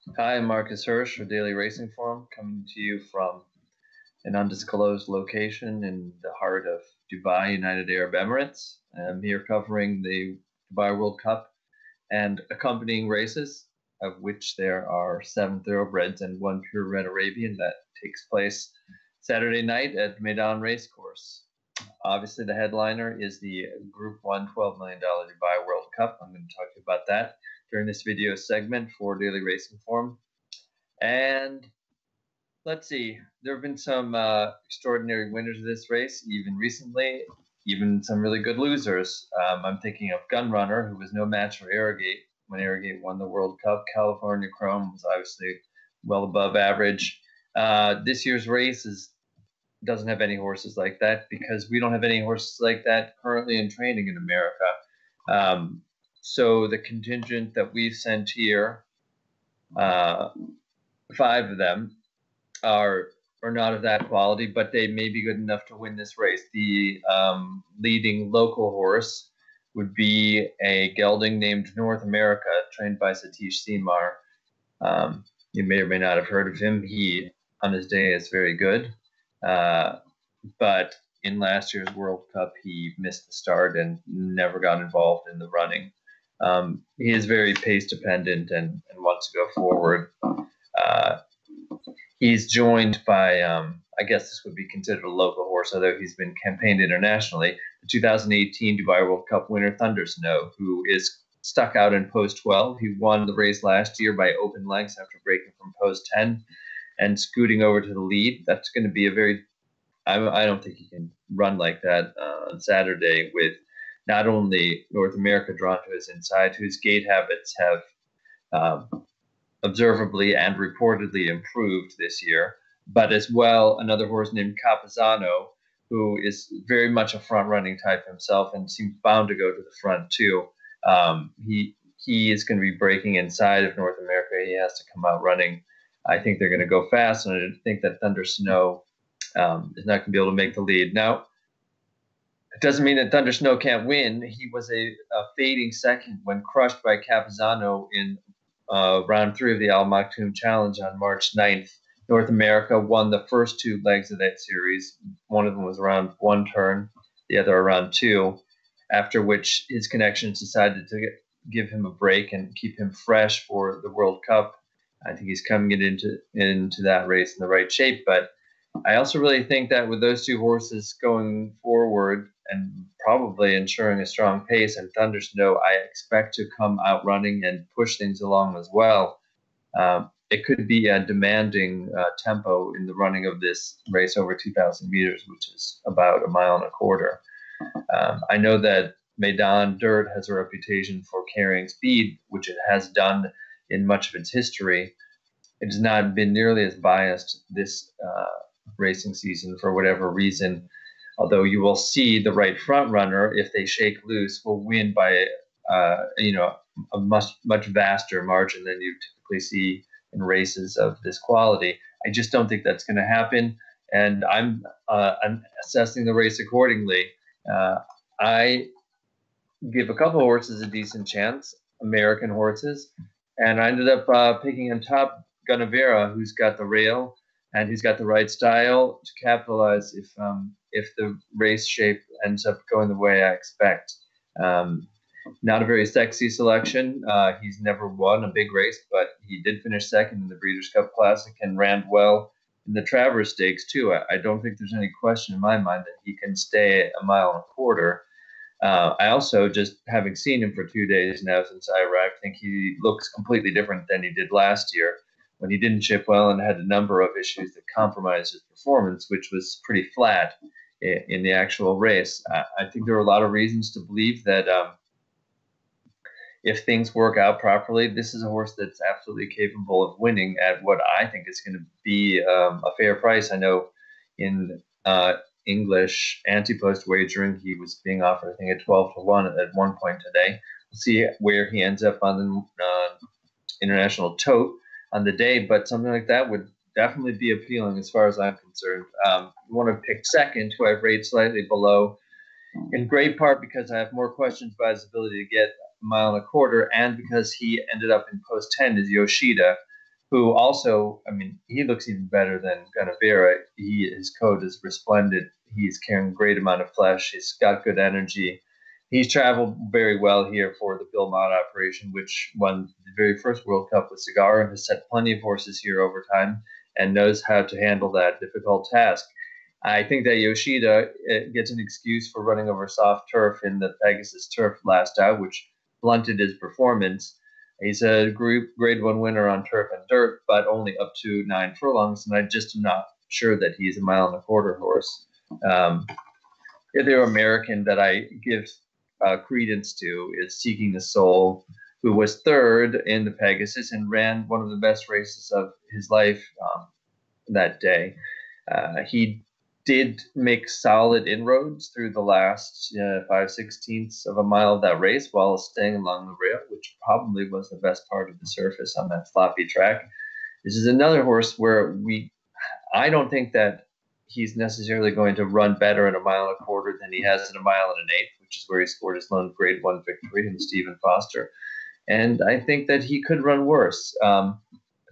Hi, I'm Marcus Hersh for Daily Racing Forum, coming to you from an undisclosed location in the heart of Dubai, United Arab Emirates. I'm here covering the Dubai World Cup and accompanying races, of which there are 7 thoroughbreds and 1 purebred Arabian that takes place Saturday night at Meydan Racecourse. Obviously, the headliner is the Group 1 $12 million Dubai World Cup. I'm going to talk to you about that during this video segment for Daily Racing Forum. And let's see, there have been some extraordinary winners of this race, even recently, even some really good losers. I'm thinking of Gunrunner, who was no match for Arrogate when Arrogate won the World Cup. California Chrome was obviously well above average. This year's race doesn't have any horses like that because we don't have any horses like that currently in training in America. So the contingent that we've sent here, 5 of them, are not of that quality, but they may be good enough to win this race. The leading local horse would be a gelding named North America, trained by Satish Seemar. You may or may not have heard of him. He, on his day, is very good. But in last year's World Cup, he missed the start and never got involved in the running. He is very pace dependent and wants to go forward. He's joined by, I guess this would be considered a local horse, although he's been campaigned internationally, the 2018 Dubai World Cup winner Thunder Snow, who is stuck out in post 12. He won the race last year by open lengths after breaking from post 10 and scooting over to the lead. That's going to be a very, I don't think he can run like that on Saturday with not only North America drawn to his inside, whose gait habits have observably and reportedly improved this year, but as well another horse named Capizano, who is very much a front-running type himself and seems bound to go to the front too. He is going to be breaking inside of North America. He has to come out running. I think they're going to go fast, and I think that Thunder Snow is not going to be able to make the lead. Now, it doesn't mean that Thunder Snow can't win. He was a fading second when crushed by Capizano in round 3 of the Al Maktoum Challenge on March 9th. North America won the first 2 legs of that series. One of them was around 1 turn, the other around 2, after which his connections decided to give him a break and keep him fresh for the World Cup. I think he's coming into that race in the right shape, but I also really think that with those 2 horses going forward and probably ensuring a strong pace, and Thunder Snow, I expect to come out running and push things along as well. It could be a demanding tempo in the running of this race over 2,000 meters, which is about 1.25 miles. I know that Meydan Dirt has a reputation for carrying speed, which it has done in much of its history. It has not been nearly as biased this racing season for whatever reason, although you will see the right front runner, if they shake loose, will win by a much vaster margin than you typically see in races of this quality. I just don't think that's going to happen, and I'm assessing the race accordingly. I give a couple horses a decent chance, American horses, and I ended up picking on top Gunnevera, who's got the rail and who's got the right style to capitalize if the race shape ends up going the way I expect. Not a very sexy selection. He's never won a big race, but he did finish second in the Breeders' Cup Classic and ran well in the Travers Stakes too. I don't think there's any question in my mind that he can stay 1.25 miles. I also, just having seen him for 2 days now since I arrived, think he looks completely different than he did last year, when he didn't ship well and had a number of issues that compromised his performance, which was pretty flat in the actual race. I think there are a lot of reasons to believe that if things work out properly, this is a horse that's absolutely capable of winning at what I think is going to be a fair price. I know in English anti-post wagering, he was being offered, I think, at 12-1 at one point today. We'll see where he ends up on the international tote on the day, but something like that would definitely be appealing as far as I'm concerned. You want to pick second, who I've rated slightly below, in great part because I have more questions about his ability to get 1.25 miles, and because he ended up in post 10 is Yoshida, who also, I mean, he looks even better than Ganavera. His coat is resplendent. He's carrying a great amount of flesh. He's got good energy. He's traveled very well here for the Bill Mott operation, which won the very first World Cup with Cigar, and has set plenty of horses here over time and knows how to handle that difficult task. I think that Yoshida gets an excuse for running over soft turf in the Pegasus turf last out, which blunted his performance. He's a grade one winner on turf and dirt, but only up to 9 furlongs, and I just am not sure that he's a mile and a quarter horse. The other American that I give credence to is Seeking the Soul, who was third in the Pegasus and ran one of the best races of his life that day. He did make solid inroads through the last 5/16 of a mile of that race while staying along the rail, which probably was the best part of the surface on that floppy track. This is another horse where I don't think that he's necessarily going to run better in a mile and a quarter than he has in a mile and an eighth, which is where he scored his lone grade one victory in Stephen Foster. And I think that he could run worse. I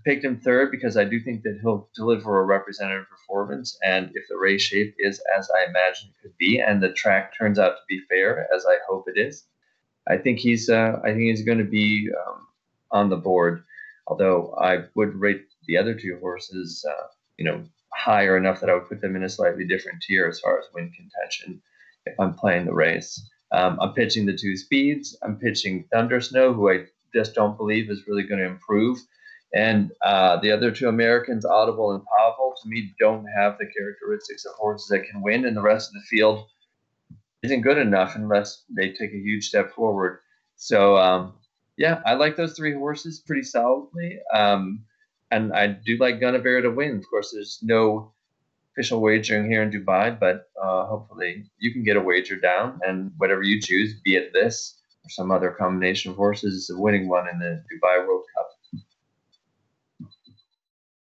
picked him third because I do think that he'll deliver a representative performance. And if the race shape is as I imagine it could be, and the track turns out to be fair, as I hope it is, I think he's going to be on the board. Although I would rate the other two horses, higher enough that I would put them in a slightly different tier as far as win contention if I'm playing the race. I'm pitching the two speeds. I'm pitching Thunder Snow, who I just don't believe is really going to improve. And the other two Americans, Audible and Pavel, to me don't have the characteristics of horses that can win, and the rest of the field isn't good enough unless they take a huge step forward. So, I like those three horses pretty solidly. And I do like Guinevere to win. Of course, there's no official wagering here in Dubai, but hopefully you can get a wager down, and whatever you choose, be it this or some other combination of horses, is a winning one in the Dubai World Cup.